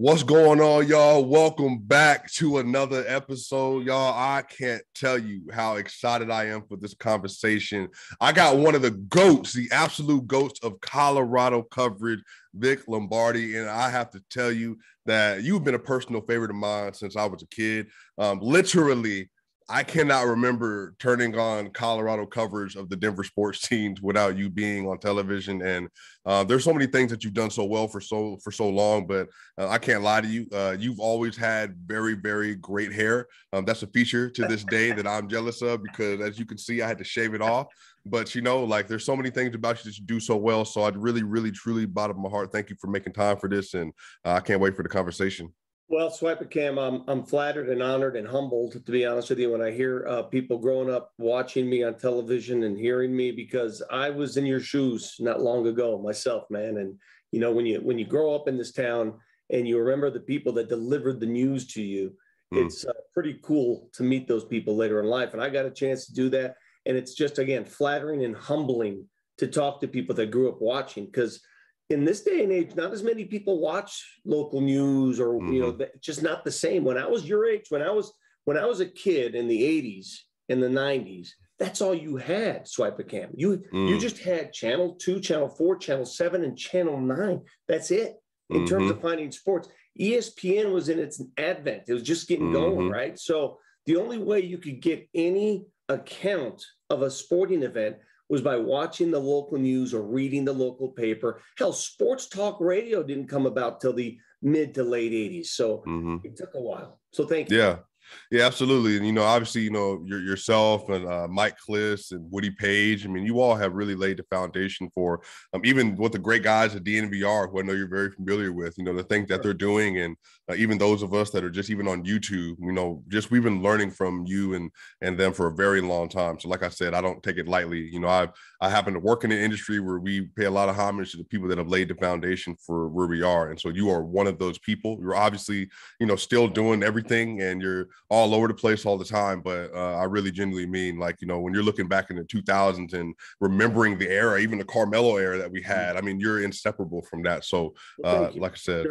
What's going on, y'all? Welcome back to another episode, y'all. I can't tell you how excited I am for this conversation. I got one of the GOATs, the absolute GOATs of Colorado coverage, Vic Lombardi, and I have to tell you that you've been a personal favorite of mine since I was a kid. Literally, I cannot remember turning on Colorado coverage of the Denver sports teams without you being on television. And there's so many things that you've done so well for so long, but I can't lie to you. You've always had very, very great hair. That's a feature to this day that I'm jealous of because, as you can see, I had to shave it off. But, there's so many things about you that you do so well. So I'd really, really, truly, bottom of my heart, thank you for making time for this. And I can't wait for the conversation. Well, SwipaCam, I'm flattered and honored and humbled, to be honest with you, when I hear people growing up watching me on television and hearing me, because I was in your shoes not long ago myself, man. And, when you grow up in this town and you remember the people that delivered the news to you, it's pretty cool to meet those people later in life. And I got a chance to do that. And it's just, again, flattering and humbling to talk to people that grew up watching, because in this day and age, not as many people watch local news or, just not the same. When I was your age, when I was a kid in the 80s and the 90s, that's all you had, SwipaCam. You just had Channel 2, Channel 4, Channel 7, and Channel 9. That's it in terms of finding sports. ESPN was in its advent. It was just getting going, right? So the only way you could get any account of a sporting event was by watching the local news or reading the local paper. Hell, sports talk radio didn't come about till the mid to late 80s. So it took a while. So thank you. Yeah, absolutely. And, obviously, yourself and Mike Kliss and Woody Page, you all have really laid the foundation for even what the great guys at DNVR, who I know you're very familiar with, the things that they're doing. And even those of us that are just even on YouTube, we've been learning from you and them for a very long time. So like I said, I don't take it lightly. I happen to work in an industry where we pay a lot of homage to the people that have laid the foundation for where we are. And so you are one of those people. You're obviously, still doing everything and you're all over the place all the time. But I really genuinely mean, when you're looking back in the 2000s and remembering the era, even the Carmelo era that we had, you're inseparable from that. So like I said,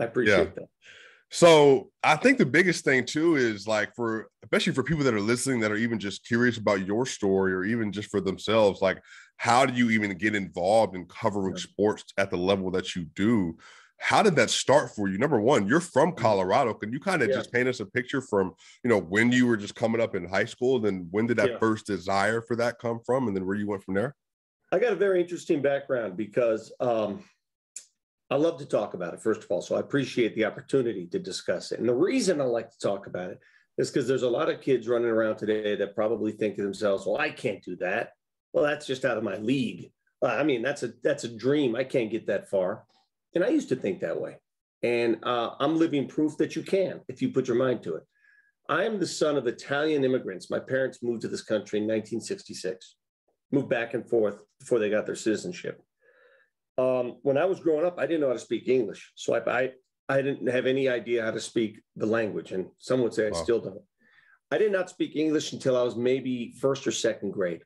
I appreciate that. So I think the biggest thing too is especially for people that are listening, that are even just curious about your story or even just for themselves, how do you even get involved in covering sports at the level that you do? How did that start for you? Number one, you're from Colorado. Can you kind of just paint us a picture from, when you were just coming up in high school, then when did that first desire for that come from? And then where you went from there? I got a very interesting background because I love to talk about it, first of all. So I appreciate the opportunity to discuss it. And the reason I like to talk about it is because there's a lot of kids running around today that probably think to themselves, well, I can't do that. Well, that's just out of my league. That's a dream. I can't get that far. And I used to think that way. And I'm living proof that you can, if you put your mind to it. I am the son of Italian immigrants. My parents moved to this country in 1966, moved back and forth before they got their citizenship. When I was growing up, I didn't know how to speak English. So I didn't have any idea how to speak the language. And some would say I still don't. I did not speak English until I was maybe first or second grade.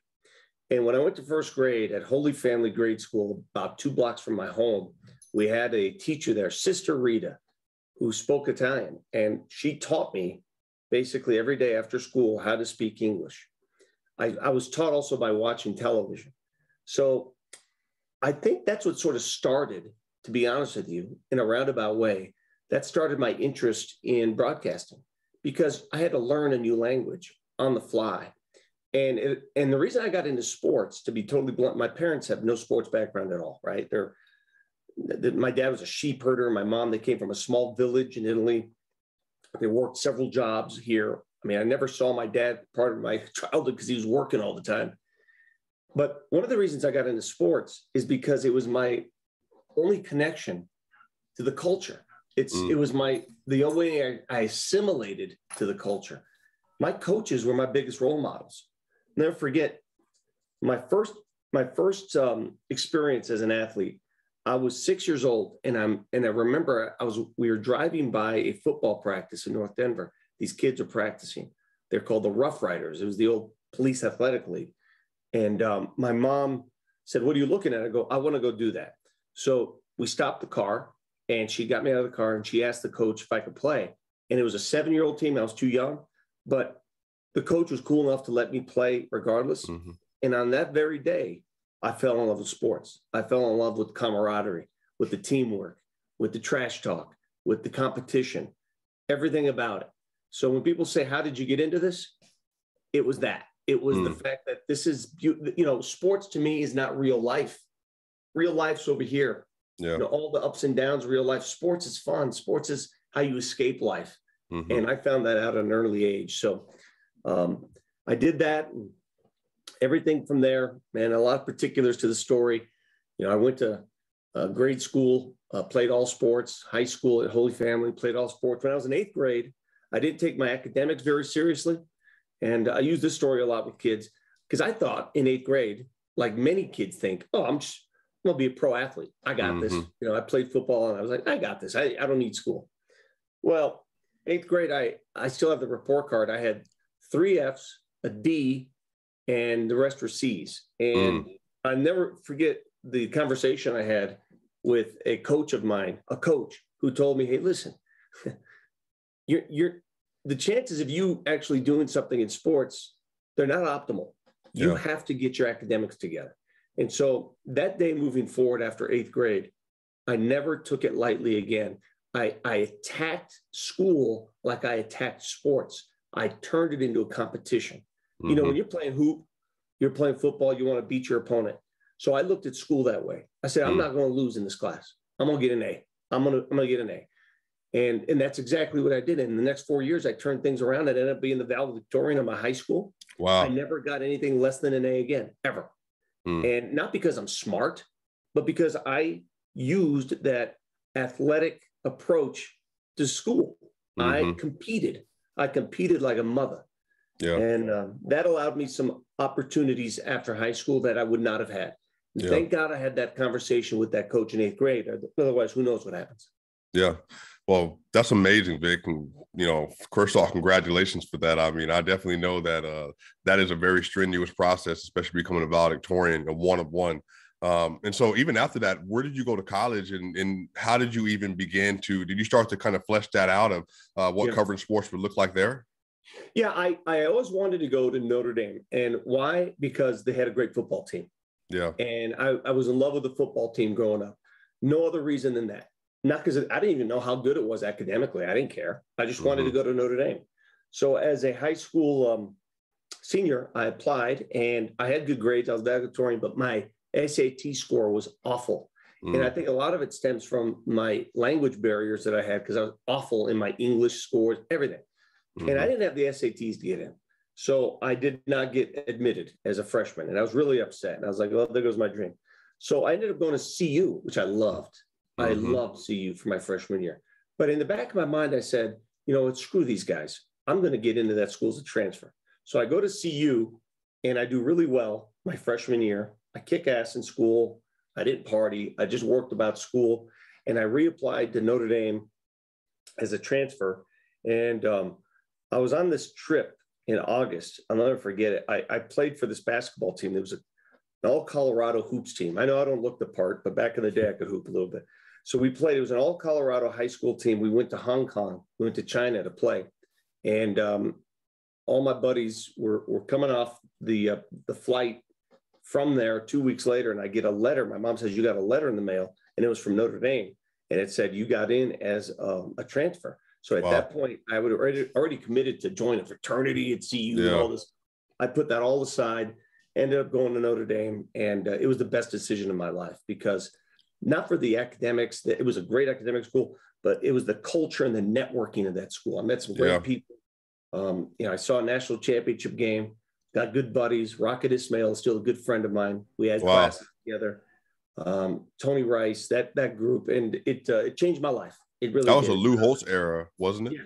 And when I went to first grade at Holy Family Grade School, about 2 blocks from my home, we had a teacher there, Sister Rita, who spoke Italian. And she taught me basically every day after school how to speak English. I was taught also by watching television. So I think that's what sort of started, to be honest with you, in a roundabout way, that started my interest in broadcasting, because I had to learn a new language on the fly. And the reason I got into sports, to be totally blunt, my parents have no sports background at all, right? My dad was a sheep herder. My mom, they came from a small village in Italy. They worked several jobs here. I never saw my dad part of my childhood because he was working all the time. But one of the reasons I got into sports is because it was my only connection to the culture. It was the only way I assimilated to the culture. My coaches were my biggest role models. Never forget my first experience as an athlete. I was 6 years old, and I remember we were driving by a football practice in North Denver. These kids are practicing. They're called the Rough Riders. It was the old police athletic league. And my mom said, "What are you looking at?" I go, "I want to go do that." So we stopped the car, and she got me out of the car and she asked the coach if I could play. And it was a 7-year-old team. I was too young, but the coach was cool enough to let me play regardless. Mm-hmm. And on that very day, I fell in love with sports. I fell in love with camaraderie, with the teamwork, with the trash talk, with the competition, everything about it. So when people say, how did you get into this? It was that. It was the fact that this is, sports to me is not real life. Real life's over here. Yeah. All the ups and downs, real life. Sports is fun. Sports is how you escape life. Mm-hmm. And I found that out at an early age. So I did that. And everything from there, man, a lot of particulars to the story. I went to grade school, played all sports, high school at Holy Family, played all sports. When I was in 8th grade, I didn't take my academics very seriously. And I use this story a lot with kids because I thought in 8th grade, like many kids think, oh, I'm going to be a pro athlete. I got this. I played football and I was like, I got this. I don't need school. Well, 8th grade, I still have the report card. I had 3 Fs, a D, and the rest were C's. And I never forget the conversation I had with a coach of mine, a coach who told me, hey, listen, the chances of you actually doing something in sports, they're not optimal. You have to get your academics together. And so that day moving forward after 8th grade, I never took it lightly again. I attacked school like I attacked sports. I turned it into a competition. Mm-hmm. When you're playing hoop, you're playing football, you want to beat your opponent. So I looked at school that way. I said, I'm not going to lose in this class. I'm going to get an A. I'm going to get an A. And that's exactly what I did. And in the next 4 years, I turned things around. I ended up being the valedictorian of my high school. Wow. I never got anything less than an A again, ever. And not because I'm smart, but because I used that athletic approach to school. I competed like a mother. Yeah. And that allowed me some opportunities after high school that I would not have had. Yeah. Thank God I had that conversation with that coach in 8th grade. Otherwise, who knows what happens? Yeah. Well, that's amazing, Vic. And, first off, congratulations for that. I mean, I definitely know that that is a very strenuous process, especially becoming a valedictorian, a one of one. And so even after that, where did you go to college and how did you even did you start to kind of flesh that out of what covering sports would look like there? Yeah, I always wanted to go to Notre Dame. And why? Because they had a great football team. Yeah. And I was in love with the football team growing up. No other reason than that. Not because I didn't even know how good it was academically. I didn't care. I just wanted to go to Notre Dame. So as a high school senior, I applied and I had good grades. I was valedictorian, but my SAT score was awful. And I think a lot of it stems from my language barriers that I had because I was awful in my English scores, everything. And I didn't have the SATs to get in. So I did not get admitted as a freshman. And I was really upset. And I was like, well, there goes my dream. So I ended up going to CU, which I loved. I loved CU for my freshman year. But in the back of my mind, I said, screw these guys. I'm going to get into that school as a transfer. So I go to CU and I do really well my freshman year. I kick ass in school. I didn't party. I just worked about school. And I reapplied to Notre Dame as a transfer. And I was on this trip in August. I'll never forget it. I played for this basketball team. There was an all Colorado hoops team. I know I don't look the part, but back in the day, I could hoop a little bit. So we played. It was an all Colorado high school team. We went to Hong Kong. We went to China to play. And all my buddies were coming off the flight from there 2 weeks later. And I get a letter. My mom says, you got a letter in the mail. And it was from Notre Dame. And it said, you got in as a transfer. So at that point, I would already committed to join a fraternity at CU and all this. I put that all aside, ended up going to Notre Dame. And it was the best decision of my life because not for the academics, it was a great academic school, but it was the culture and the networking of that school. I met some great people. I saw a national championship game, got good buddies. Rocket Ismail is still a good friend of mine. We had classes together. Tony Rice, that group, and it changed my life. It really was a Lou Holtz era, wasn't it? Yeah.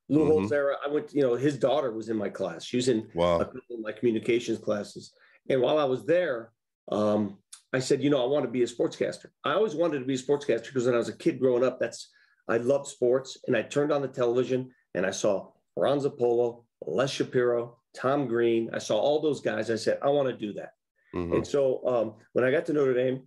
Lou Holtz era. I went, his daughter was in my class. She was in a couple of my communications classes. And while I was there, I said, I want to be a sportscaster. I always wanted to be a sportscaster because when I was a kid growing up, I loved sports. And I turned on the television and I saw Ron Zappolo, Les Shapiro, Tom Green. I saw all those guys. I said, I want to do that. And so when I got to Notre Dame,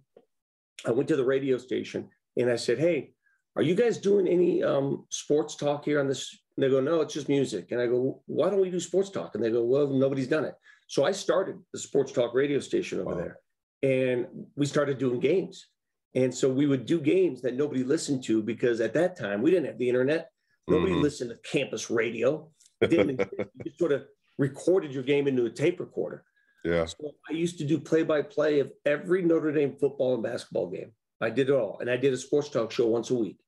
I went to the radio station and I said, hey, are you guys doing any sports talk here on this? And they go, no, it's just music. And I go, why don't we do sports talk? And they go, well, nobody's done it. So I started the sports talk radio station over there, and we started doing games. And so we would do games that nobody listened to, because at that time we didn't have the internet. Nobody listened to campus radio. It didn't exist. You just sort of recorded your game into a tape recorder. Yeah. So I used to do play-by-play of every Notre Dame football and basketball game. I did it all. And I did a sports talk show once a week,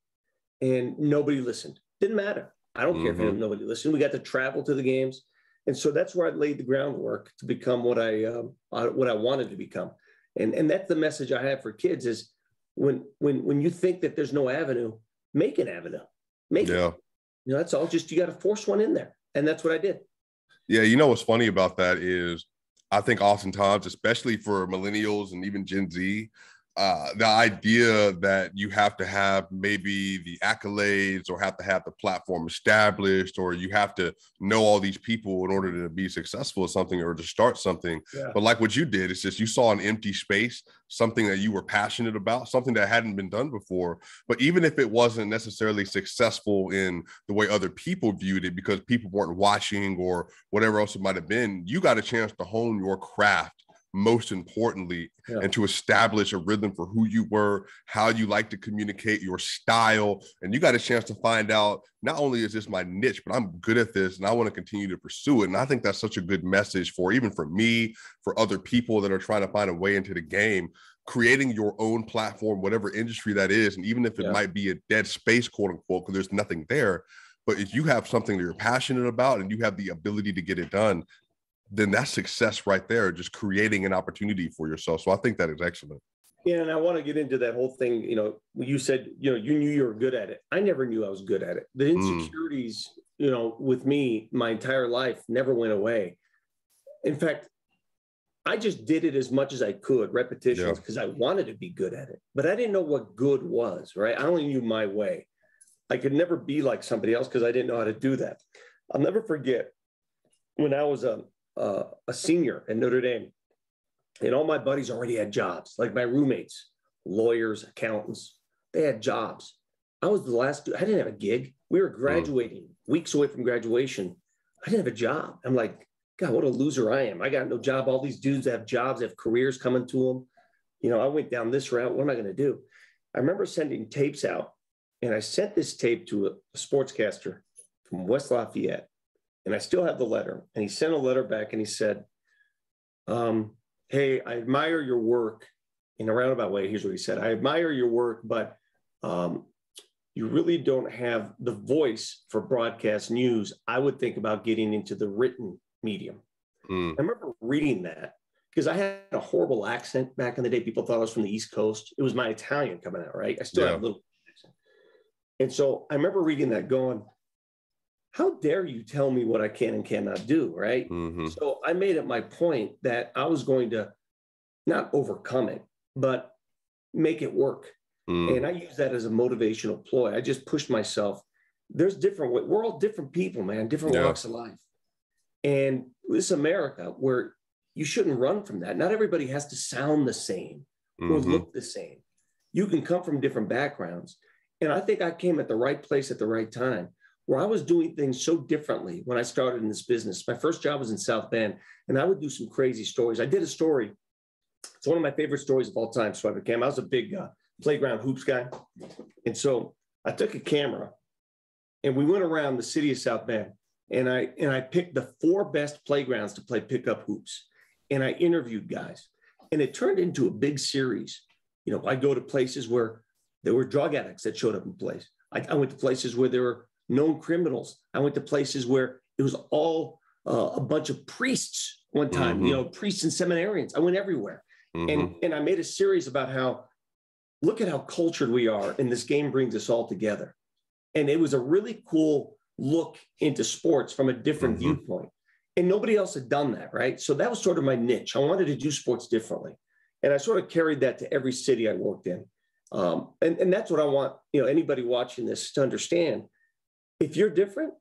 and nobody listened. Didn't matter. I don't care if nobody listened. We got to travel to the games. And so that's where I laid the groundwork to become what I wanted to become. And that's the message I have for kids is when you think that there's no avenue, make an avenue. Make it. You know, that's all. Just, you got to force one in there. And that's what I did. Yeah. You know, what's funny about that is I think oftentimes, especially for millennials and even Gen Z, the idea that you have to have maybe the accolades or have to have the platform established, or you have to know all these people in order to be successful at something or to start something. Yeah. But like what you did, it's just you saw an empty space, something that you were passionate about, something that hadn't been done before. But even if it wasn't necessarily successful in the way other people viewed it, because people weren't watching or whatever else it might have been, you got a chance to hone your craft, most importantly, and to establish a rhythm for who you were, how you like to communicate, your style. And you got a chance to find out, not only is this my niche, but I'm good at this and I want to continue to pursue it. And I think that's such a good message for even for me, for other people that are trying to find a way into the game, creating your own platform, whatever industry that is. And even if it might be a dead space, quote unquote, because there's nothing there, but if you have something that you're passionate about and you have the ability to get it done, then that's success right there, just creating an opportunity for yourself. So I think that is excellent. Yeah, and I want to get into that whole thing. You know, you said, you know, you knew you were good at it. I never knew I was good at it. The insecurities, you know, with me, my entire life never went away. In fact, I just did it as much as I could, repetitions, because I wanted to be good at it. But I didn't know what good was, right? I only knew my way. I could never be like somebody else because I didn't know how to do that. I'll never forget when I was a senior at Notre Dame, and all my buddies already had jobs, like my roommates, lawyers, accountants, they had jobs. I was the last dude. I didn't have a gig. We were graduating, weeks away from graduation. I didn't have a job. I'm like, God, what a loser I am. I got no job. All these dudes have jobs, have careers coming to them. You know, I went down this route. What am I going to do? I remember sending tapes out, and I sent this tape to a sportscaster from West Lafayette. And I still have the letter. And he sent a letter back and he said, hey, I admire your work. In a roundabout way, here's what he said. I admire your work, but you really don't have the voice for broadcast news. I would think about getting into the written medium. I remember reading that because I had a horrible accent back in the day. People thought I was from the East Coast. It was my Italian coming out, right? I still have a little accent. And so I remember reading that going, how dare you tell me what I can and cannot do, right? So I made it my point that I was going to not overcome it, but make it work. And I use that as a motivational ploy. I just pushed myself. There's different ways. We're all different people, man, different walks of life. And this is America where you shouldn't run from that. Not everybody has to sound the same or look the same. You can come from different backgrounds. And I think I came at the right place at the right time, where I was doing things so differently when I started in this business. My first job was in South Bend, and I would do some crazy stories. I did a story. It's one of my favorite stories of all time, SwipaCam. I was a big playground hoops guy. And so I took a camera, and we went around the city of South Bend, and I picked the 4 best playgrounds to play pickup hoops. And I interviewed guys. And it turned into a big series. You know, I'd go to places where there were drug addicts that showed up in place. I went to places where there were known criminals. I went to places where it was all a bunch of priests one time, you know, priests and seminarians. I went everywhere. And I made a series about how, look at how cultured we are, and this game brings us all together. And it was a really cool look into sports from a different viewpoint. And nobody else had done that, right? So that was sort of my niche. I wanted to do sports differently. And I sort of carried that to every city I worked in. And that's what I want, you know, anybody watching this to understand. If you're different,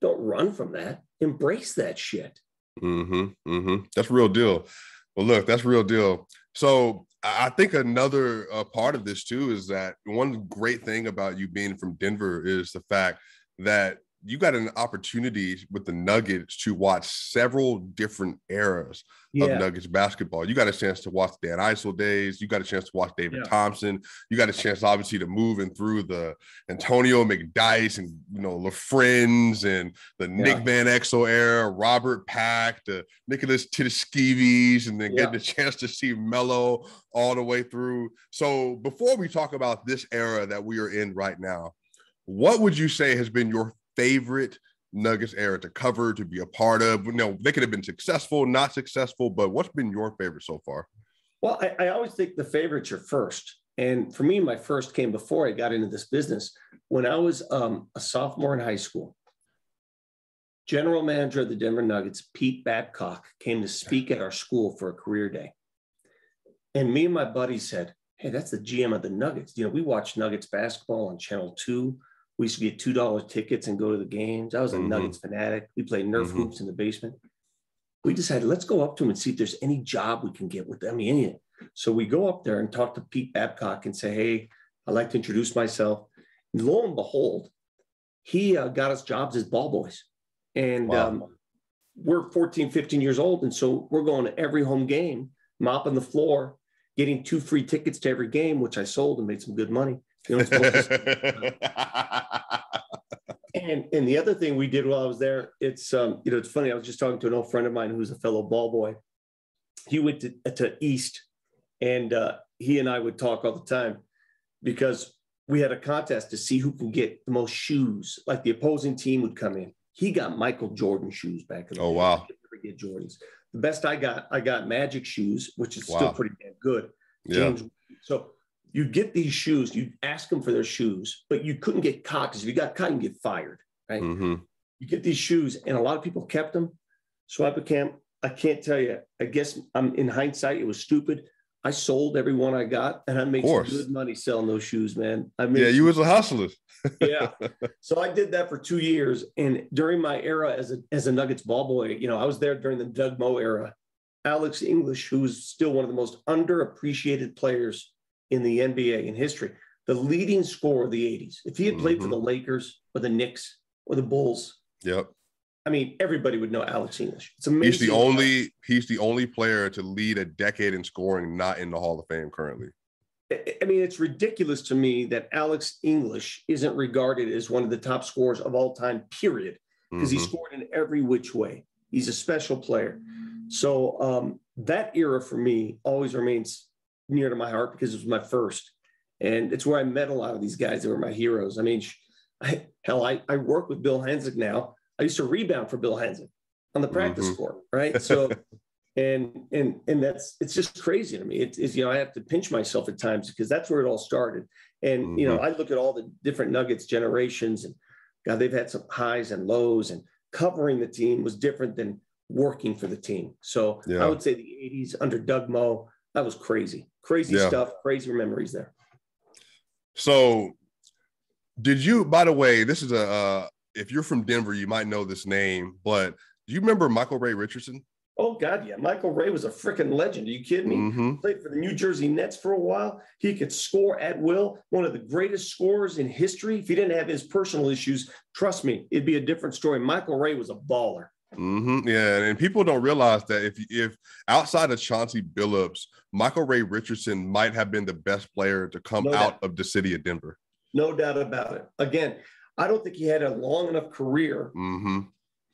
don't run from that. Embrace that shit. That's real deal. Well, look, that's real deal. So I think another part of this too is that one great thing about you being from Denver is the fact that you got an opportunity with the Nuggets to watch several different eras of Nuggets basketball. You got a chance to watch Dan Issel days. You got a chance to watch David Thompson. You got a chance, obviously, to move in through the Antonio McDyess and, LaFrens and the Nick Van Exel era, Robert Pack, the Nicholas Titiskivis, and then getting the chance to see Melo all the way through. So before we talk about this era that we are in right now, what would you say has been your favorite Nuggets era to cover, to be a part of? They could have been successful, not successful, but what's been your favorite so far? Well, I always think the favorites are first. And for me, my first came before I got into this business. When I was a sophomore in high school, general manager of the Denver Nuggets, Pete Babcock, came to speak at our school for a career day. And me and my buddy said, hey, that's the GM of the Nuggets. We watched Nuggets basketball on Channel 2. We used to get $2 tickets and go to the games. I was a Nuggets fanatic. We played Nerf hoops in the basement. We decided, let's go up to him and see if there's any job we can get with them. So we go up there and talk to Pete Babcock and say, hey, I'd like to introduce myself. And lo and behold, he got us jobs as ball boys. And we're 14, 15 years old. And so we're going to every home game, mopping the floor, getting 2 free tickets to every game, which I sold and made some good money. And the other thing we did while I was there, it's it's funny. I was just talking to an old friend of mine who's a fellow ball boy. He went to East, and he and I would talk all the time because we had a contest to see who can get the most shoes. Like the opposing team would come in. He got Michael Jordan shoes back in the day. Oh wow! Get Jordans. The best I got Magic shoes, which is still pretty damn good. James. So you get these shoes, you ask them for their shoes, but you couldn't get caught because if you got caught, you get fired, right? You get these shoes, and a lot of people kept them. SwipaCam, I can't tell you. I guess in hindsight, it was stupid. I sold every one I got, and I made some good money selling those shoes, man. You was a hustler. So I did that for 2 years, and during my era as a Nuggets ball boy, I was there during the Doug Moe era. Alex English, who's still one of the most underappreciated players in the NBA in history, the leading scorer of the 80s. If he had played for the Lakers or the Knicks or the Bulls, everybody would know Alex English. It's amazing. He's the only player to lead a decade in scoring not in the Hall of Fame currently. It's ridiculous to me that Alex English isn't regarded as one of the top scorers of all time, period, because he scored in every which way. He's a special player. So that era for me always remains near to my heart because it was my first. And it's where I met a lot of these guys that were my heroes. I work with Bill Henzik now. I used to rebound for Bill Henzik on the practice court, right? So, and it's just crazy to me. It's I have to pinch myself at times because that's where it all started. And, I look at all the different Nuggets generations, and God, they've had some highs and lows, and covering the team was different than working for the team. So I would say the 80s under Doug Moe, that was crazy stuff, crazy memories there. So did you, by the way, this is if you're from Denver, you might know this name, but do you remember Michael Ray Richardson? Oh God, yeah. Michael Ray was a freaking legend. Are you kidding me? Played for the New Jersey Nets for a while. He could score at will. One of the greatest scorers in history. If he didn't have his personal issues, trust me, it'd be a different story. Michael Ray was a baller. Yeah, and people don't realize that if outside of Chauncey Billups, Michael Ray Richardson might have been the best player to come out of the city of Denver. No doubt about it. Again, I don't think he had a long enough career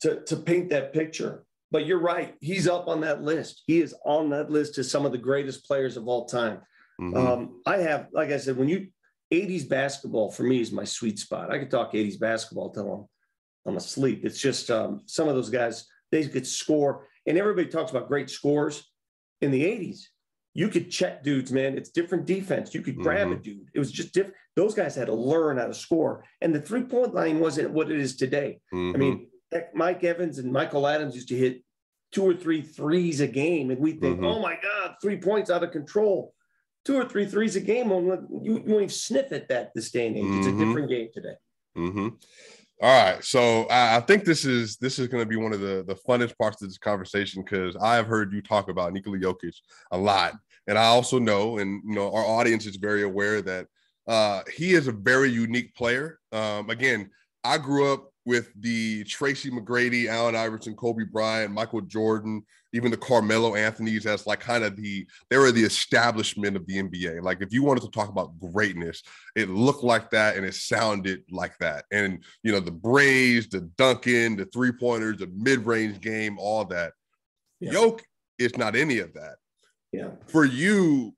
to paint that picture. But you're right. He's up on that list. He is on that list as some of the greatest players of all time. I have, like I said, 80s basketball for me is my sweet spot. I could talk 80s basketball till I'm asleep. It's just some of those guys, they could score. And everybody talks about great scores. In the 80s, you could check dudes, man. It's different defense. You could grab a dude. It was just different. Those guys had to learn how to score. And the three-point line wasn't what it is today. Mike Evans and Michael Adams used to hit 2 or 3 threes a game. And we think, oh my God, 3 points out of control. 2 or 3 threes a game. You won't even sniff at that this day and age. It's a different game today. All right. So I think this is going to be one of the funnest parts of this conversation because I have heard you talk about Nikola Jokic a lot And I also know, and our audience is very aware that he is a very unique player. Again, I grew up with the Tracy McGrady, Allen Iverson, Kobe Bryant, Michael Jordan, even the Carmelo Anthonys as like kind of they were the establishment of the NBA. Like if you wanted to talk about greatness, it looked like that and it sounded like that. And, the braids, the dunking, the three-pointers, the mid-range game, all that. Yeah. Jokic is not any of that. Yeah. For you,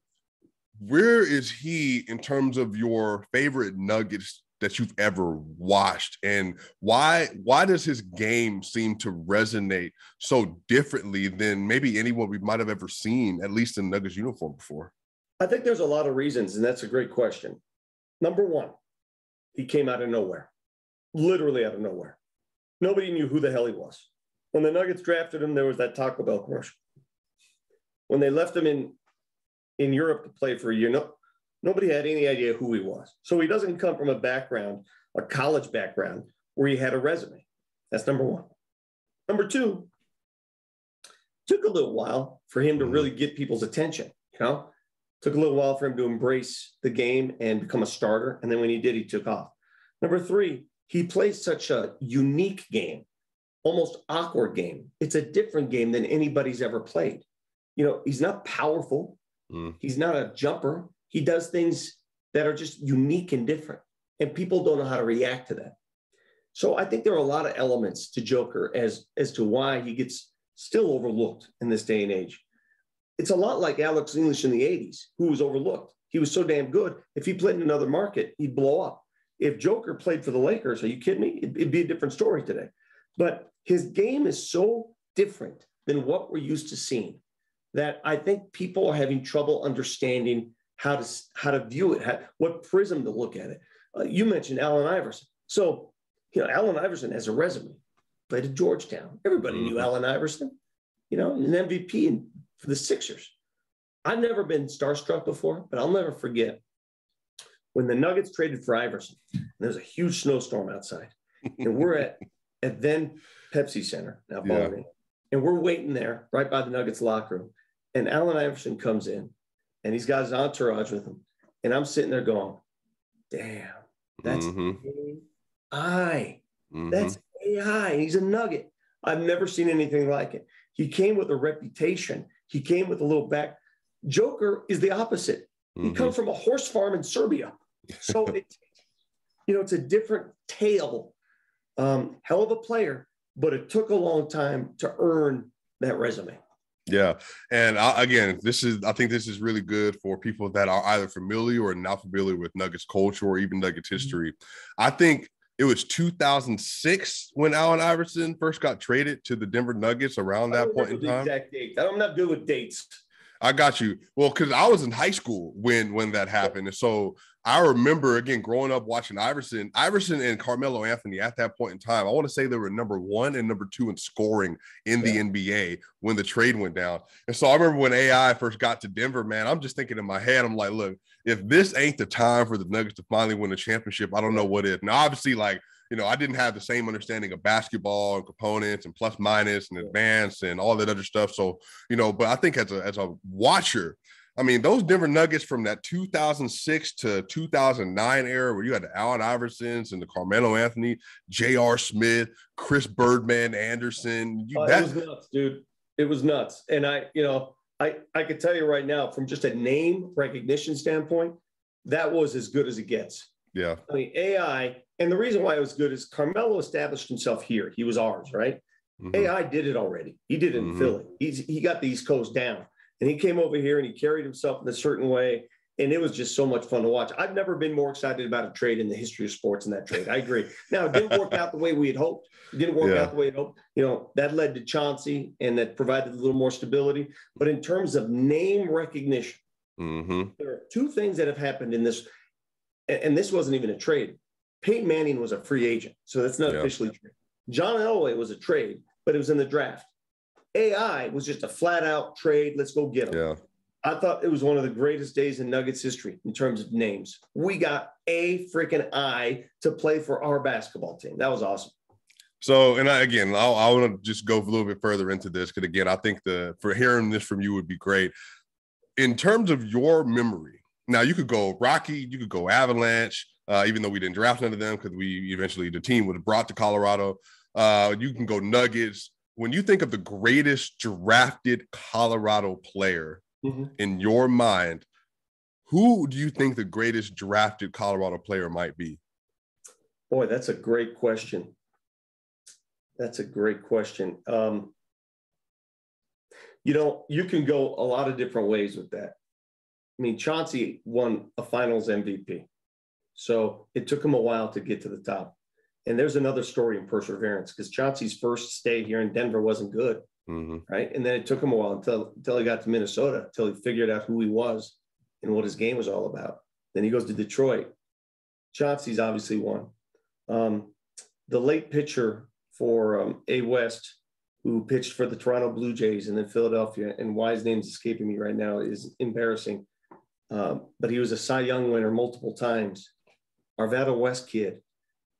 where is he in terms of your favorite Nuggets that you've ever watched, and why does his game seem to resonate so differently than maybe anyone we might have ever seen, at least in Nuggets uniform before? I think there's a lot of reasons, and that's a great question. Number one, he came out of nowhere, literally out of nowhere. Nobody knew who the hell he was. When the Nuggets drafted him, there was that Taco Bell commercial. When they left him in Europe to play for a year, nobody had any idea who he was. So he doesn't come from a college background where he had a resume. That's number one. Number two, took a little while for him to really get people's attention. Took a little while for him to embrace the game and become a starter. And then when he did, he took off. Number three, he plays such a unique game, almost awkward game. It's a different game than anybody's ever played. He's not powerful. He's not a jumper. He does things that are just unique and different, and people don't know how to react to that. So I think there are a lot of elements to Joker as to why he gets still overlooked in this day and age. It's a lot like Alex English in the 80s, who was overlooked. He was so damn good. If he played in another market, he'd blow up. If Joker played for the Lakers, are you kidding me? It'd be a different story today. But his game is so different than what we're used to seeing that I think people are having trouble understanding how to view it, what prism to look at it. You mentioned Allen Iverson. So, Allen Iverson has a resume, played at Georgetown. Everybody knew Allen Iverson, an MVP for the Sixers. I've never been starstruck before, but I'll never forget when the Nuggets traded for Iverson. And there was a huge snowstorm outside. And we're at then Pepsi Center, now Bonney. And we're waiting there right by the Nuggets locker room. And Allen Iverson comes in. And he's got his entourage with him. And I'm sitting there going, damn, that's AI. That's AI. And he's a nugget. I've never seen anything like it. He came with a reputation. He came with a little back. Joker is the opposite. He comes from a horse farm in Serbia. So, it's a different tale. Hell of a player, but it took a long time to earn that resume. Yeah. And I think this is really good for people that are either familiar or not familiar with Nuggets culture or even Nuggets history. I think it was 2006 when Allen Iverson first got traded to the Denver Nuggets around that point in time. Exact date. I'm not good with dates. I got you. Well, because I was in high school when that happened. And so I remember, again, growing up watching Iverson and Carmelo Anthony at that point in time. I want to say they were number 1 and number 2 in scoring in the NBA when the trade went down. And so I remember when AI first got to Denver, man, I'm just thinking in my head, I'm like, look, if this ain't the time for the Nuggets to finally win a championship, I don't know what is. Now, obviously, I didn't have the same understanding of basketball and components and plus minus and advanced and all that other stuff. So, but I think as a watcher, I mean, those Denver Nuggets from that 2006 to 2009 era where you had the Allen Iversons and the Carmelo Anthony, J.R. Smith, Chris Birdman Anderson. It was nuts, dude. It was nuts. And I could tell you right now, from just a name recognition standpoint, that was as good as it gets. Yeah. I mean, AI, and the reason why it was good is Carmelo established himself here. He was ours, right? AI did it already. He did it in Philly. He got the East Coast down. And he came over here and he carried himself in a certain way. And it was just so much fun to watch. I've never been more excited about a trade in the history of sports in that trade. I agree. Now, it didn't work out the way we had hoped. It didn't work out the way we had hoped. That led to Chauncey and that provided a little more stability. But in terms of name recognition, there are two things that have happened in this. And this wasn't even a trade. Peyton Manning was a free agent. So that's not officially trade. John Elway was a trade, but it was in the draft. AI was just a flat out trade. Let's go get them. Yeah. I thought it was one of the greatest days in Nuggets history in terms of names. We got a freaking I to play for our basketball team. That was awesome. So, and I want to just go a little bit further into this because, again, I think for hearing this from you would be great. in terms of your memory, now you could go Rocky, you could go Avalanche, even though we didn't draft none of them because the team was brought to Colorado. You can go Nuggets. When you think of the greatest drafted Colorado player in your mind, who do you think the greatest drafted Colorado player might be? Boy, that's a great question. You can go a lot of different ways with that. I mean, Chauncey won a finals MVP. So it took him a while to get to the top. And there's another story in perseverance because Chauncey's first stay here in Denver wasn't good, right? And then it took him a while until he got to Minnesota, until he figured out who he was and what his game was all about. Then he goes to Detroit. Chauncey's obviously one. The late pitcher for A. West, who pitched for the Toronto Blue Jays and then Philadelphia, and why his name's escaping me right now is embarrassing. But he was a Cy Young winner multiple times. Arvada West kid.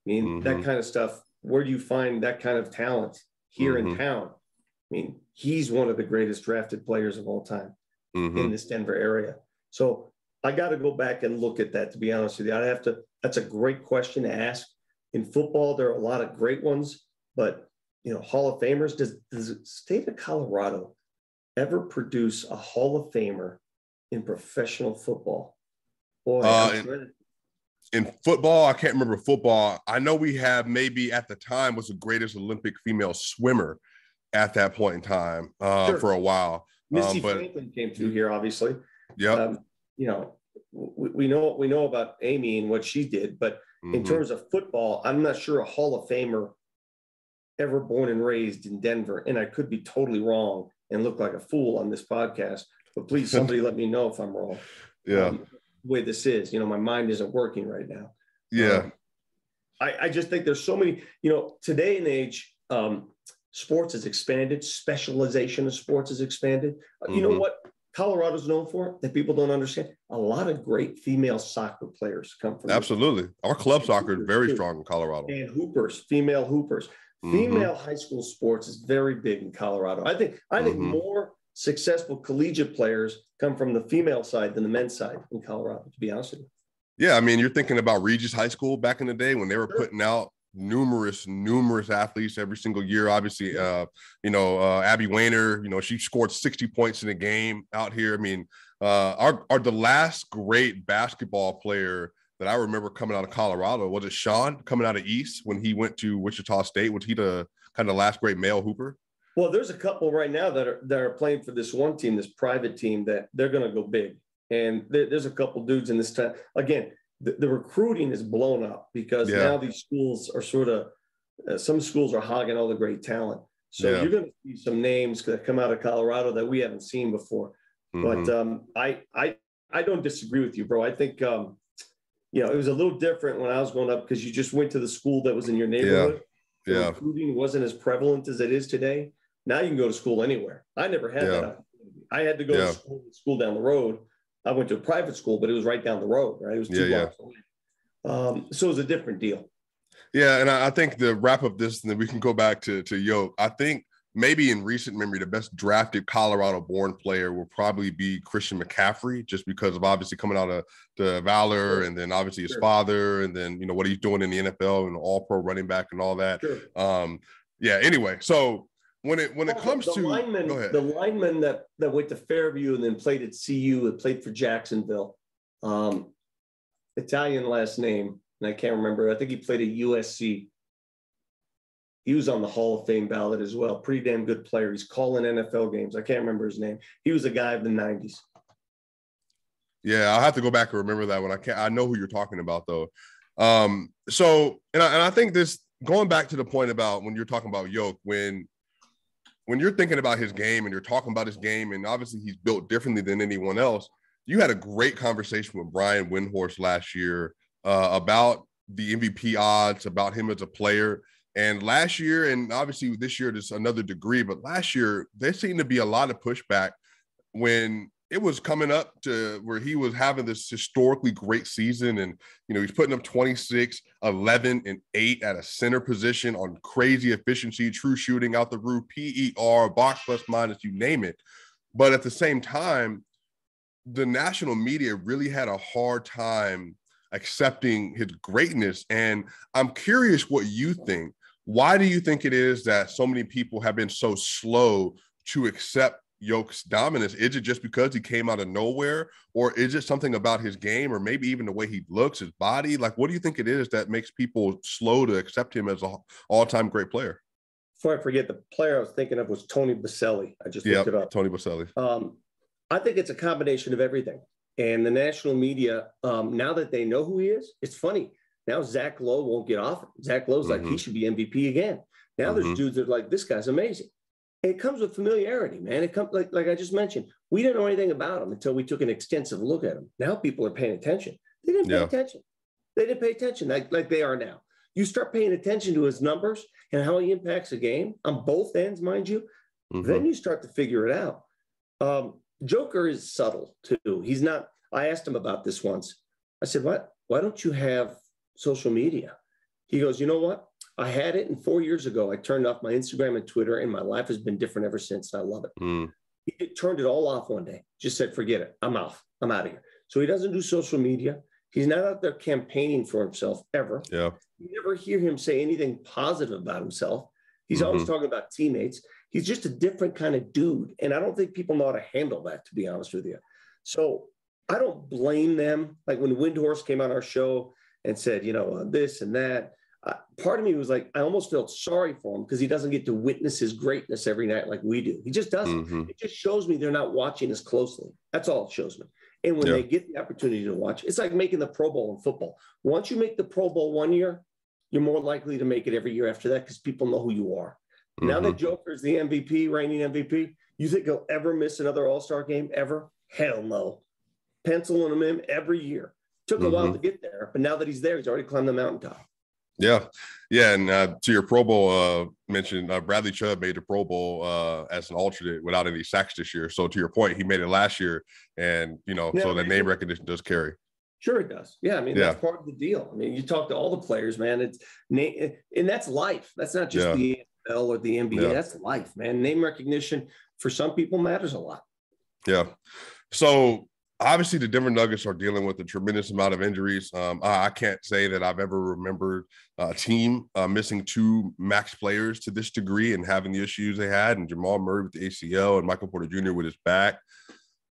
I mean, that kind of stuff. Where do you find that kind of talent here in town? I mean, he's one of the greatest drafted players of all time in this Denver area. So I got to go back and look at that, to be honest with you. That's a great question to ask. In football, there are a lot of great ones, but Hall of Famers, does the state of Colorado ever produce a Hall of Famer in professional football? Boy, in football, I can't remember football. I know we have maybe at the time was the greatest Olympic female swimmer at that point in time for a while. Missy Franklin came through here, obviously. Yeah. We know about Amy and what she did, but in terms of football, I'm not sure a Hall of Famer ever born and raised in Denver, and I could be totally wrong and look like a fool on this podcast, but please somebody let me know if I'm wrong. The way this is, my mind isn't working right now. I just think there's so many, today and age, sports has expanded, specialization of sports has expanded. You know what Colorado's known for that people don't understand? A lot of great female soccer players come from. Absolutely. Our club soccer is very strong in Colorado. And hoopers, female hoopers. Female high school sports is very big in Colorado. I think more successful collegiate players come from the female side than the men's side in Colorado, to be honest with you. Yeah, I mean, you're thinking about Regis High School back in the day when they were putting out numerous athletes every single year. Obviously, Abby Wayner, she scored 60 points in a game out here. I mean, the last great basketball player that I remember coming out of Colorado, was it Sean coming out of East when he went to Wichita State? Was he the kind of last great male hooper? Well, there's a couple right now that are playing for this one team, this private team, that they're going to go big. And there's a couple dudes in this time. Again, the recruiting is blown up because now these schools are sort of some schools are hogging all the great talent. So you're going to see some names that come out of Colorado that we haven't seen before. But I don't disagree with you, bro. I think it was a little different when I was growing up because you just went to the school that was in your neighborhood. Recruiting wasn't as prevalent as it is today. Now you can go to school anywhere. I never had that opportunity. I had to go to school down the road. I went to a private school, but it was right down the road, right? It was 2 blocks away. So it was a different deal. Yeah, and I think to wrap up this, and then we can go back to Yoke. I think maybe in recent memory, the best drafted Colorado-born player will probably be Christian McCaffrey, just because of obviously coming out of the Valor, and then obviously his father, and then what he's doing in the NFL and all-pro running back and all that. Anyway, so when it comes to the lineman that went to Fairview and then played at CU and played for Jacksonville, Italian last name, and I can't remember. I think he played at USC. He was on the Hall of Fame ballot as well. Pretty damn good player. He's calling NFL games. I can't remember his name. He was a guy of the 90s. Yeah, I'll have to go back and remember that one. I know who you're talking about though. I think this, going back to the point about when you're talking about Yoke, when you're thinking about his game and you're talking about his game, and obviously he's built differently than anyone else. You had a great conversation with Brian Windhorst last year about the MVP odds, about him as a player. And last year, and obviously this year, there's another degree, but last year, there seemed to be a lot of pushback when it was coming up to where he was having this historically great season. And, he's putting up 26, 11, and 8 at a center position on crazy efficiency, true shooting out the roof, PER, box plus minus, you name it. But at the same time, the national media really had a hard time accepting his greatness. And I'm curious what you think. Why do you think it is that so many people have been so slow to accept Jokic's dominance? Is it just because he came out of nowhere, or is it something about his game, or maybe even the way he looks, his body? Like, what do you think it is that makes people slow to accept him as an all-time great player? Before I forget, the player I was thinking of was Tony Baselli. I just looked it up. Tony Baselli. I think it's a combination of everything. And the national media, now that they know who he is, it's funny. Now Zach Lowe won't get off it. Zach Lowe's like, he should be MVP again. Now there's dudes that are like, this guy's amazing. And it comes with familiarity, man. It comes like I just mentioned. We didn't know anything about him until we took an extensive look at him. Now people are paying attention. They didn't pay attention. They didn't pay attention like they are now. You start paying attention to his numbers and how he impacts a game on both ends, mind you. Then you start to figure it out. Joker is subtle too. He's not. I asked him about this once. I said, "What? Why don't you have social media?" He goes, "You know what? I had it, and 4 years ago, I turned off my Instagram and Twitter, and my life has been different ever since. And I love it." He turned it all off one day. Just said, "Forget it. I'm off. I'm out of here." So he doesn't do social media. He's not out there campaigning for himself ever. Yeah. You never hear him say anything positive about himself. He's always talking about teammates. He's just a different kind of dude. And I don't think people know how to handle that, to be honest with you. So I don't blame them. Like when Windhorst came on our show and said, this and that, part of me was like, I almost felt sorry for him because he doesn't get to witness his greatness every night like we do. He just doesn't. It just shows me they're not watching as closely. That's all it shows me. And when they get the opportunity to watch, it's like making the Pro Bowl in football. Once you make the Pro Bowl one year, you're more likely to make it every year after that because people know who you are. Now that Joker's the MVP, reigning MVP, you think he'll ever miss another All-Star game ever? Hell no. Penciling him in every year. Took a while to get there, but now that he's there, he's already climbed the mountaintop. Yeah. And to your Pro Bowl mention, Bradley Chubb made the Pro Bowl as an alternate without any sacks this year. So to your point, he made it last year, and so that name recognition does carry. Sure, it does. Yeah, I mean that's part of the deal. I mean, you talk to all the players, man. And that's life. That's not just the NFL or the NBA. That's life, man. Name recognition for some people matters a lot. Yeah. So obviously, the Denver Nuggets are dealing with a tremendous amount of injuries. I can't say that I've ever remembered a team missing two max players to this degree and having the issues they had, and Jamal Murray with the ACL and Michael Porter Jr. with his back.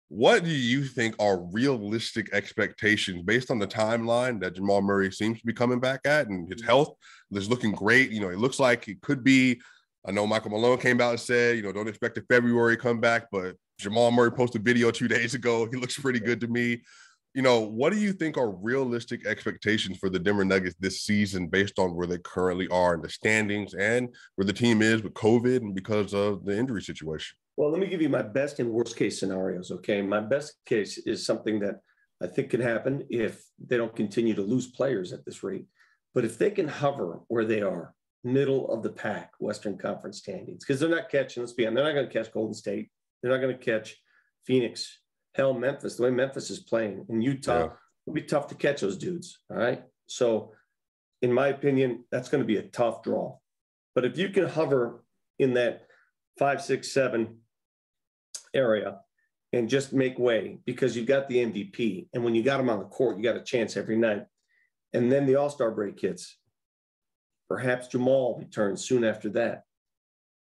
What do you think are realistic expectations based on the timeline that Jamal Murray seems to be coming back at, and his health is looking great? It looks like it could be. I know Michael Malone came out and said, don't expect a February comeback, but Jamal Murray posted a video 2 days ago. He looks pretty good to me. What do you think are realistic expectations for the Denver Nuggets this season based on where they currently are in the standings and where the team is with COVID and because of the injury situation? Well, let me give you my best and worst case scenarios, okay? My best case is something that I think could happen if they don't continue to lose players at this rate. But if they can hover where they are, middle of the pack, Western Conference standings, because they're not catching, let's be honest, they're not going to catch Golden State. They're not going to catch Phoenix, hell, Memphis, the way Memphis is playing. In Utah, it'll be tough to catch those dudes, all right? So in my opinion, that's going to be a tough draw. But if you can hover in that 5, 6, 7 area and just make way because you've got the MVP. And when you got him on the court, you got a chance every night. And then the All-Star break hits. Perhaps Jamal returns soon after that.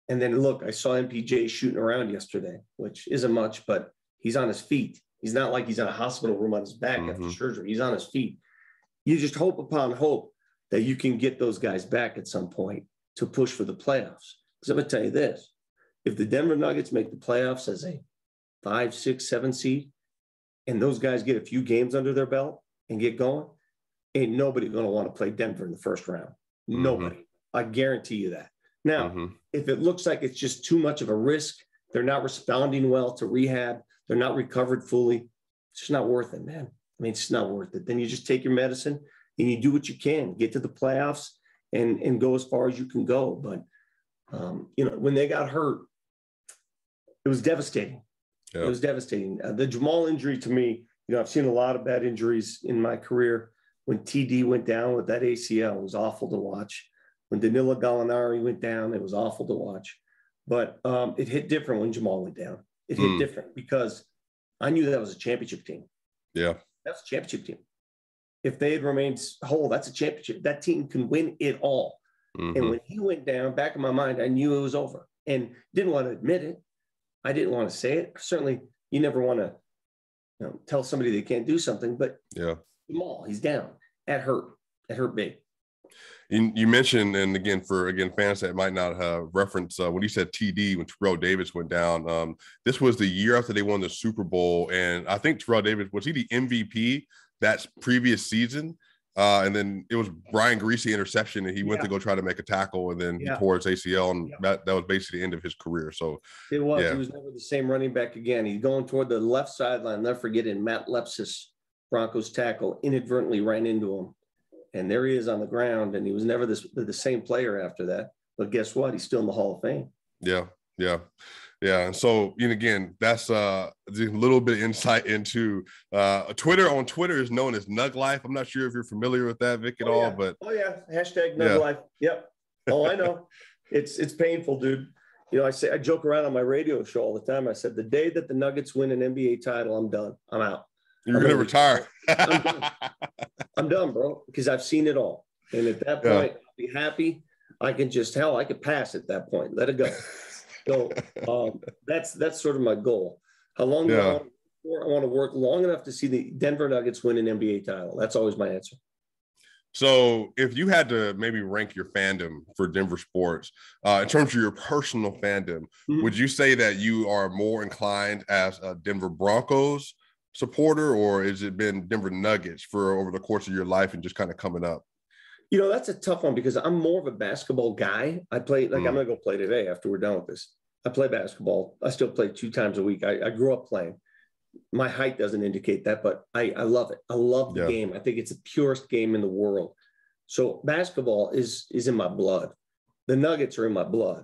And then look, I saw MPJ shooting around yesterday, which isn't much, but he's on his feet. He's not like he's in a hospital room on his back after surgery. He's on his feet. You just hope upon hope that you can get those guys back at some point to push for the playoffs. Because I'm going to tell you this. If the Denver Nuggets make the playoffs as a 5, 6, 7 seed, and those guys get a few games under their belt and get going, ain't nobody going to want to play Denver in the first round. Nobody. I guarantee you that. Now, if it looks like it's just too much of a risk, they're not responding well to rehab, they're not recovered fully, it's just not worth it, man. I mean, it's just not worth it. Then you just take your medicine and you do what you can, get to the playoffs and go as far as you can go. But, when they got hurt, it was devastating. It was devastating. The Jamal injury to me, I've seen a lot of bad injuries in my career. When TD went down with that ACL, it was awful to watch. When Danilo Gallinari went down, it was awful to watch. But it hit different when Jamal went down. It hit different because I knew that was a championship team. Yeah. That's a championship team. If they had remained whole, that's a championship. That team can win it all. Mm-hmm. And when he went down, back in my mind, I knew it was over and didn't want to admit it. I didn't want to say it. Certainly, you never want to tell somebody they can't do something, but Jamal, he's down. That hurt. That hurt big. You mentioned, and again, fans that might not have referenced when you said TD, when Terrell Davis went down, this was the year after they won the Super Bowl. And I think Terrell Davis, was he the MVP that previous season? And then it was Brian Greasy interception, and he went to go try to make a tackle, and then he tore his ACL, and that was basically the end of his career. So it was. He was never the same running back again. He's going toward the left sideline. Never forget it. Matt Lepsis, Broncos tackle, inadvertently ran into him, and there he is on the ground. And he was never the same player after that. But guess what? He's still in the Hall of Fame. Yeah. And so, again, that's a little bit of insight into Twitter. On Twitter is known as Nug Life. I'm not sure if you're familiar with that, Vic, at all, but hashtag Nug Life. Yep. Oh, I know. It's painful, dude. I joke around on my radio show all the time. I said, the day that the Nuggets win an NBA title, I'm done. I'm out. You're going to retire. I'm done, bro, because I've seen it all. And at that point, I'll be happy. I can I could pass at that point. Let it go. So that's sort of my goal. How long do I want to work for? I want to work long enough to see the Denver Nuggets win an NBA title. That's always my answer. So if you had to maybe rank your fandom for Denver sports in terms of your personal fandom, would you say that you are more inclined as a Denver Broncos supporter, or has it been Denver Nuggets for over the course of your life and just kind of coming up? That's a tough one because I'm more of a basketball guy. I play, I'm going to go play today after we're done with this. I play basketball. I still play 2 times a week. I grew up playing. My height doesn't indicate that, but I love it. I love the game. I think it's the purest game in the world. So basketball is in my blood. The Nuggets are in my blood.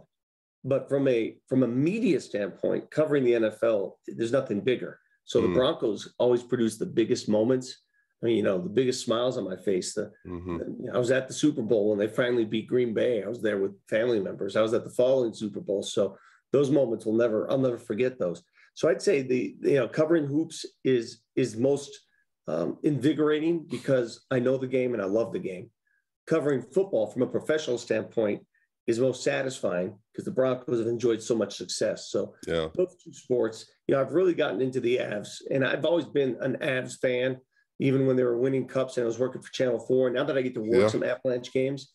But from a media standpoint, covering the NFL, there's nothing bigger. So the Broncos always produce the biggest moments. I mean, the biggest smiles on my face. I was at the Super Bowl when they finally beat Green Bay. I was there with family members. I was at the following Super Bowl. So those moments I'll never forget those. So I'd say the covering hoops is most invigorating because I know the game and I love the game. Covering football from a professional standpoint is most satisfying because the Broncos have enjoyed so much success. So those 2 sports, I've really gotten into the Avs, and I've always been an Avs fan. Even when they were winning cups and I was working for Channel 4. Now that I get to work some Avalanche games,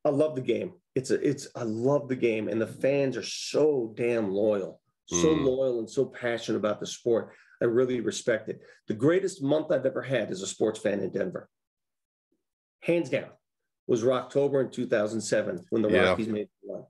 I love the game. I love the game. And the fans are so damn loyal, so loyal and so passionate about the sport. I really respect it. The greatest month I've ever had as a sports fan in Denver, hands down, was October in 2007 when the Rockies made the run.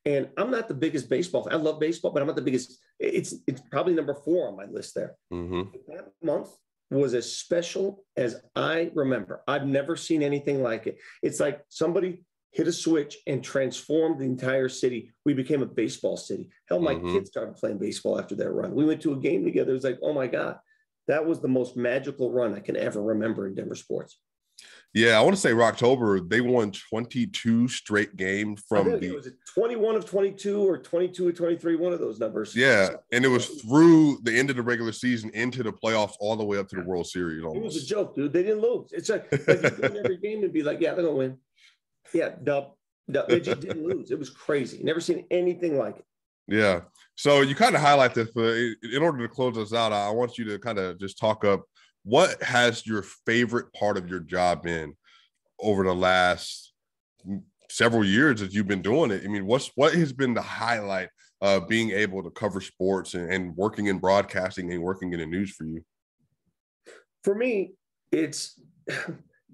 And I'm not the biggest baseball fan. I love baseball, but I'm not the biggest. It's probably number 4 on my list there. That month was as special as I remember. I've never seen anything like it. It's like somebody hit a switch and transformed the entire city. We became a baseball city. Hell, my kids started playing baseball after that run. We went to a game together. It was like, oh my God, that was the most magical run I can ever remember in Denver sports. Yeah, I want to say October, they won 22 straight games from it was 21 of 22 or 22 of 23, one of those numbers. Yeah, and it was through the end of the regular season into the playoffs all the way up to the World Series. Almost. It was a joke, dude. They didn't lose. It's like you win every game and be like, yeah, they're going to win. Yeah, dub. They just didn't lose. It was crazy. Never seen anything like it. Yeah. So you kind of highlight this, but in order to close us out, I want you to kind of just talk up what has your favorite part of your job been over the last several years that you've been doing it? I mean, what has been the highlight of being able to cover sports and working in broadcasting and working in the news for you? For me, it's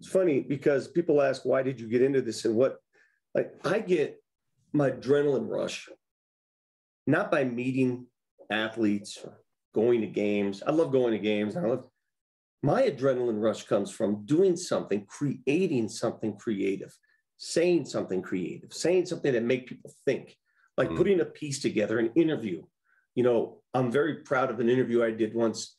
funny because people ask, why did you get into this? And I get my adrenaline rush, not by meeting athletes or going to games. I love going to games. My adrenaline rush comes from doing something, creating something creative, saying something creative, saying something that make people think, like putting a piece together, an interview. I'm very proud of an interview I did once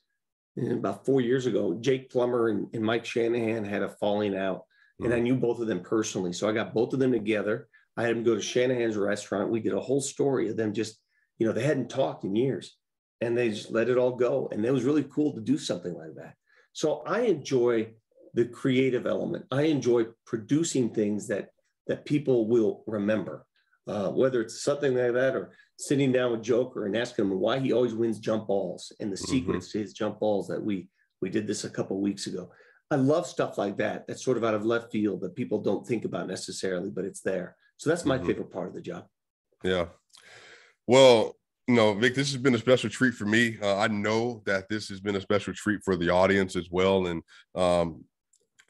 about 4 years ago. Jake Plummer and Mike Shanahan had a falling out, and I knew both of them personally. So I got both of them together. I had them go to Shanahan's restaurant. We did a whole story of them just, they hadn't talked in years. and they just let it all go. And it was really cool to do something like that. So I enjoy the creative element. I enjoy producing things that people will remember, whether it's something like that or sitting down with Joker and asking him why he always wins jump balls and the secrets to his jump balls that we did this a couple of weeks ago. I love stuff like that. That's sort of out of left field that people don't think about necessarily, but it's there. So that's my favorite part of the job. Yeah. Well, Vic, this has been a special treat for me. I know that this has been a special treat for the audience as well. And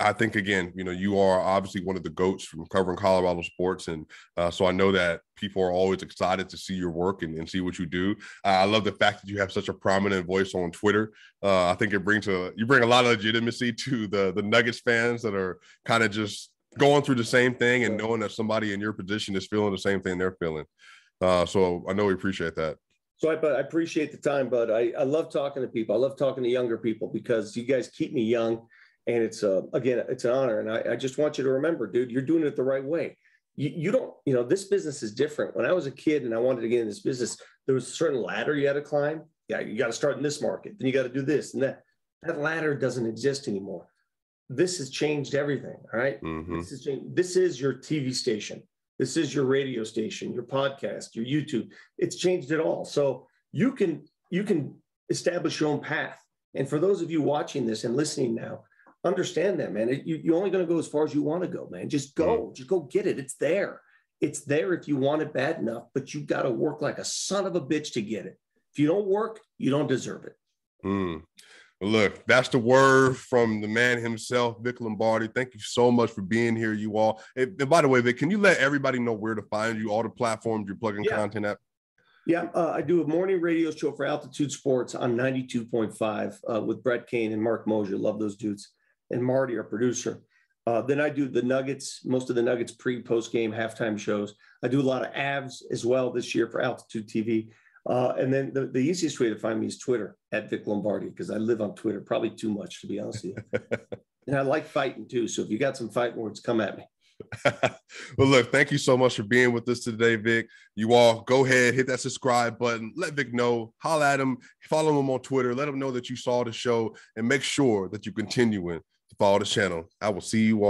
I think, again, you are obviously one of the GOATs from covering Colorado sports. And so I know that people are always excited to see your work and see what you do. I love the fact that you have such a prominent voice on Twitter. I think you bring a lot of legitimacy to the Nuggets fans that are kind of just going through the same thing and knowing that somebody in your position is feeling the same thing they're feeling. So I know we appreciate that. So I appreciate the time, bud. I love talking to people. I love talking to younger people because you guys keep me young. And it's, again, it's an honor. And I just want you to remember, dude, you're doing it the right way. You don't, this business is different. When I was a kid and I wanted to get in this business, there was a certain ladder you had to climb. Yeah, you got to start in this market. Then you got to do this and that. That ladder doesn't exist anymore. This has changed everything. All right. This is your TV station. This is your radio station, your podcast, your YouTube. It's changed it all. So you can establish your own path. And for those of you watching this and listening now, understand that, man. You're only going to go as far as you want to go, man. Just go get it. It's there. It's there if you want it bad enough, but you've got to work like a son of a bitch to get it. If you don't work, you don't deserve it. Well, look, that's the word from the man himself, Vic Lombardi. Thank you so much for being here, you all. And by the way, Vic, can you let everybody know where to find you, all the platforms you're plugging content at? Yeah, I do a morning radio show for Altitude Sports on 92.5 with Brett Kane and Mark Mosier. Love those dudes. And Marty, our producer. Then I do the Nuggets, most of the Nuggets post game, halftime shows. I do a lot of Avs as well this year for Altitude TV. And then the easiest way to find me is Twitter at Vic Lombardi, because I live on Twitter, probably too much, to be honest with you. And I like fighting too. So if you got some fighting words, come at me. Well, look, thank you so much for being with us today, Vic. You all go ahead, hit that subscribe button, let Vic know, holla at him, follow him on Twitter, let him know that you saw the show, and make sure that you continue to follow the channel. I will see you all.